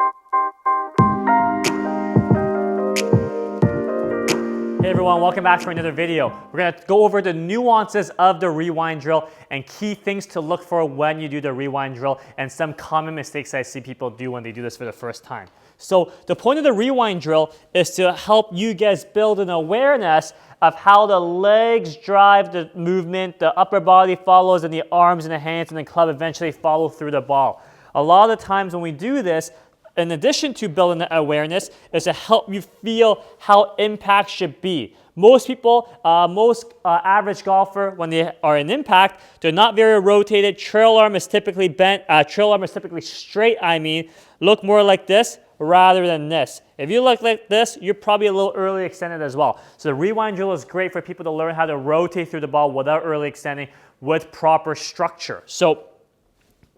Hey everyone, welcome back for another video. We're going to go over the nuances of the rewind drill and key things to look for when you do the rewind drill and some common mistakes I see people do when they do this for the first time. So the point of the rewind drill is to help you guys build an awareness of how the legs drive the movement, the upper body follows, and the arms and the hands and the club eventually follow through the ball. A lot of the times when we do this, in addition to building the awareness, is to help you feel how impact should be. Most people, average golfer, when they are in impact, they're not very rotated. Trail arm is typically bent. Trail arm is typically straight, look more like this rather than this. If you look like this, you're probably a little early extended as well. So the rewind drill is great for people to learn how to rotate through the ball without early extending with proper structure. So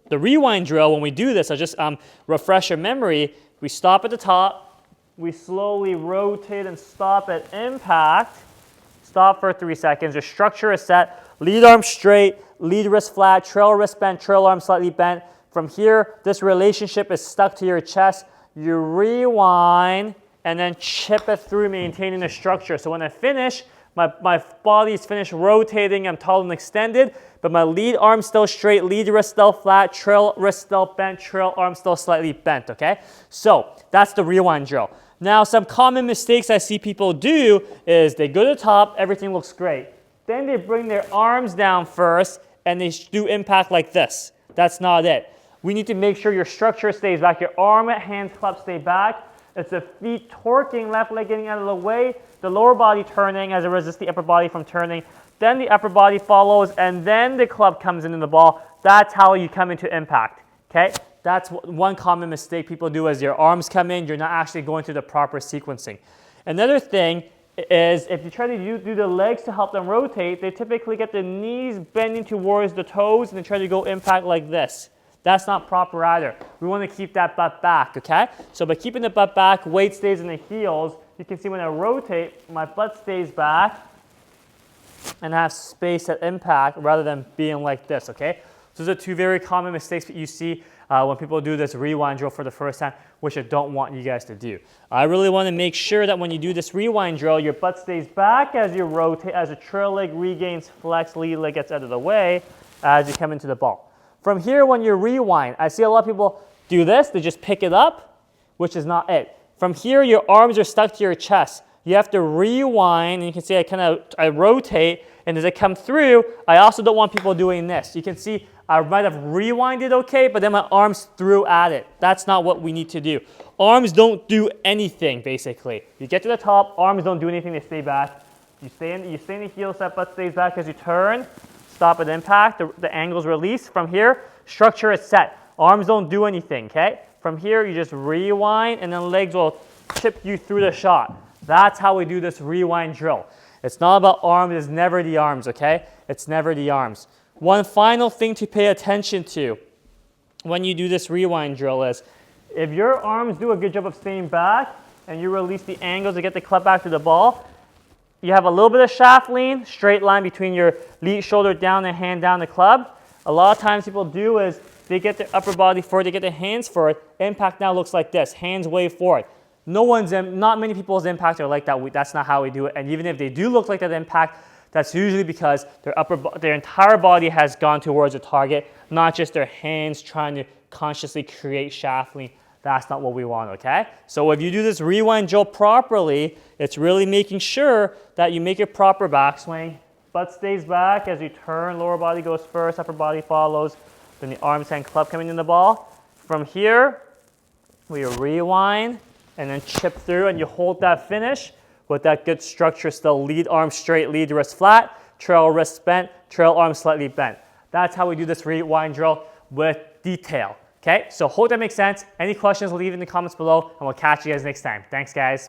the rewind drill, when we do this, I'll just refresh your memory. We stop at the top. We slowly rotate and stop at impact. Stop for 3 seconds. Your structure is set. Lead arm straight, lead wrist flat, trail wrist bent, trail arm slightly bent. From here, this relationship is stuck to your chest. You rewind and then chip it through, maintaining the structure. So when I finish, my body is finished rotating. I'm tall and extended, but my lead arm still straight, lead wrist still flat, trail wrist still bent, trail arm still slightly bent, okay? So that's the rewind drill. Now, some common mistakes I see people do is they go to the top, everything looks great. Then they bring their arms down first, and they do impact like this. That's not it. We need to make sure your structure stays back. Your arm, hands, club stay back. It's the feet torquing, left leg getting out of the way, the lower body turning as it resists the upper body from turning. Then the upper body follows, and then the club comes into the ball. That's how you come into impact, okay? That's one common mistake people do as your arms come in. You're not actually going through the proper sequencing. Another thing is if you try to do the legs to help them rotate, they typically get the knees bending towards the toes and they try to go impact like this. That's not proper either. We want to keep that butt back, okay? So by keeping the butt back, weight stays in the heels. You can see when I rotate, my butt stays back and I have space at impact rather than being like this, okay? So those are two very common mistakes that you see when people do this rewind drill for the first time, which I don't want you guys to do. I really want to make sure that when you do this rewind drill, your butt stays back as you rotate, as the trail leg regains flex, lead leg gets out of the way as you come into the ball. From here, when you rewind, I see a lot of people do this. They just pick it up, which is not it. From here, your arms are stuck to your chest. You have to rewind, and you can see I rotate, and as I come through, I also don't want people doing this. You can see I might have rewinded okay, but then my arms threw at it. That's not what we need to do. Arms don't do anything, basically. You get to the top, arms don't do anything, they stay back. You stay in the heel set, butt stays back as you turn. Stop at impact, the angle's released. From here, structure is set. Arms don't do anything, okay? From here, you just rewind, and then legs will chip you through the shot. That's how we do this rewind drill. It's not about arms, it's never the arms, okay? It's never the arms. One final thing to pay attention to when you do this rewind drill is if your arms do a good job of staying back and you release the angle to get the club back to the ball, you have a little bit of shaft lean, straight line between your lead shoulder down and hand down the club. A lot of times people do is they get their upper body forward, they get their hands forward. Impact now looks like this, hands way forward. Not many people's impact are like that. That's not how we do it. And even if they do look like that impact, that's usually because their entire body has gone towards a target, not just their hands trying to consciously create shaft lean. That's not what we want, okay? So if you do this rewind drill properly, it's really making sure that you make a proper backswing. Butt stays back as you turn, lower body goes first, upper body follows, then the arms, hand, club coming in the ball. From here, we rewind and then chip through, and you hold that finish with that good structure still. Lead arm straight, lead wrist flat, trail wrist bent, trail arm slightly bent. That's how we do this rewind drill with detail. Okay, so hope that makes sense. Any questions, leave in the comments below, and we'll catch you guys next time. Thanks, guys.